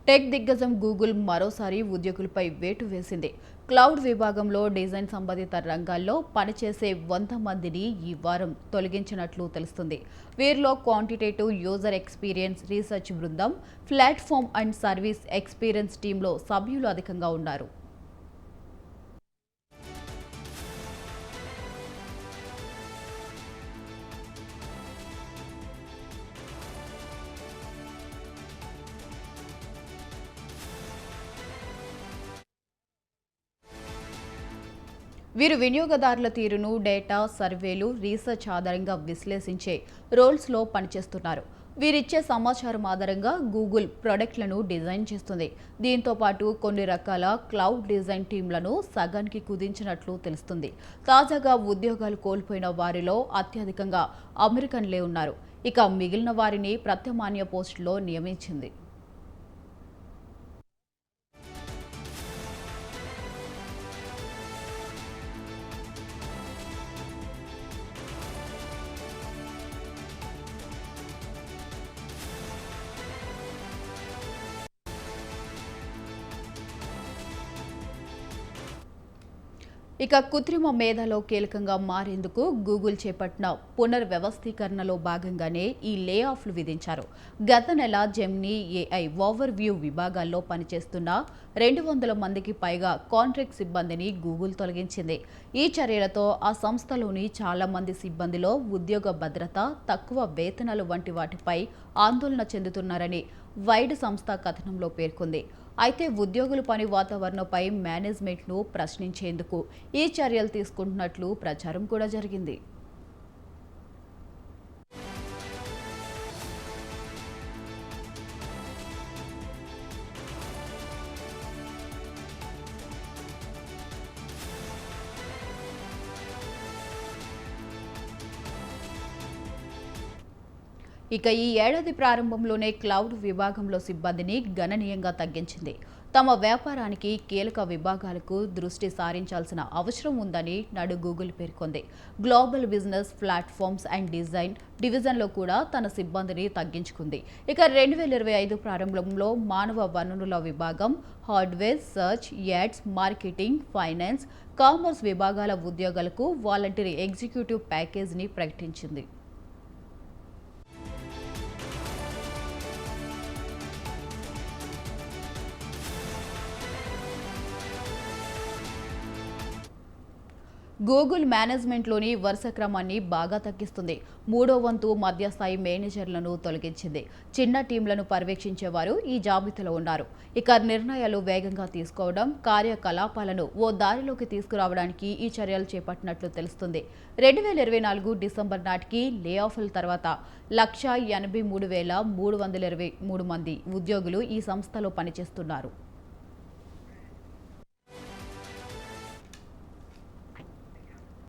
Tech దిగ్గజం Google మరోసారి ఉద్యోగులపై వేటు వేసింది. క్లౌడ్ విభాగంలో డిజైన్ సంబంధిత రంగాల్లో పనిచేసే 100 మందిని ఈ వారం తొలగించినట్లు తెలుస్తుంది. వీరిలో క్వాంటిటేటివ్ యూజర్ ఎక్స్పీరియన్స్ రీసెర్చ్ బృందం, ప్లాట్ఫామ్ అండ్ సర్వీస్ ఎక్స్పీరియన్స్ టీంలో సభ్యులు అధికంగా ఉన్నారు. వీరు వినియోగదారుల తీరును డేటా, సర్వేలు, రీసెర్చ్ ఆధారంగా విశ్లేషించే రోల్స్లో పనిచేస్తున్నారు. వీరిచ్చే సమాచారం ఆధారంగా గూగుల్ ప్రొడక్ట్లను డిజైన్ చేస్తుంది. దీంతో పాటు కొన్ని రకాల క్లౌడ్ డిజైన్ టీంలను సగానికి కుదించినట్లు తెలుస్తుంది. తాజాగా ఉద్యోగాలు కోల్పోయిన వారిలో అత్యధికంగా అమెరికన్లే ఉన్నారు. ఇక మిగిలిన వారిని ప్రత్యామ్నాయ పోస్టులో నియమించింది. ఇక కృత్రిమ మేధలో కీలకంగా మారేందుకు గూగుల్ చేపట్టిన పునర్వ్యవస్థీకరణలో భాగంగానే ఈ లే ఆఫ్లు విధించారు. గత నెల జెమినీ ఏఐ ఓవర్ వ్యూ విభాగాల్లో పనిచేస్తున్న 200 మందికి పైగా కాంట్రాక్ట్ సిబ్బందిని గూగుల్ తొలగించింది. ఈ చర్యలతో ఆ సంస్థలోని చాలా మంది సిబ్బందిలో ఉద్యోగ భద్రత, తక్కువ వేతనాలు వంటి వాటిపై ఆందోళన చెందుతున్నారని వైడ్ సంస్థ కథనంలో పేర్కొంది. అయితే ఉద్యోగుల పని వాతావరణంపై మేనేజ్మెంట్ను ప్రశ్నించేందుకు ఈ చర్యలు తీసుకుంటున్నట్లు ప్రచారం కూడా జరిగింది. ఇక ఈ ఏడాది ప్రారంభంలోనే క్లౌడ్ విభాగంలో సిబ్బందిని గణనీయంగా తగ్గించింది. తమ వ్యాపారానికి కీలక విభాగాలకు దృష్టి సారించాల్సిన అవసరం ఉందని నాడు గూగుల్ పేర్కొంది. Global business, platforms and design డివిజన్లో కూడా తన సిబ్బందిని తగ్గించుకుంది. ఇక 2025 ప్రారంభంలో మానవ వనరుల విభాగం, hardware, search, ads, marketing, finance, commerce విభాగాల ఉద్యోగులకు వాలంటరీ ఎగ్జిక్యూటివ్ ప్యాకేజీని ప్రకటించింది. గూగుల్ మేనేజ్మెంట్లోని వరుస క్రమాన్ని బాగా తగ్గిస్తుంది. మూడో వంతు మధ్యస్థాయి మేనేజర్లను తొలగించింది. చిన్న టీంలను పర్యవేక్షించేవారు ఈ జాబితాలో ఉన్నారు. ఇక నిర్ణయాలు వేగంగా తీసుకోవడం, కార్యకలాపాలను ఓ దారిలోకి తీసుకురావడానికి ఈ చర్యలు చేపట్టినట్లు తెలుస్తుంది. 2024 డిసెంబర్ నాటికి లే ఆఫ్ల తర్వాత 1,83,323 మంది ఉద్యోగులు ఈ సంస్థలో పనిచేస్తున్నారు.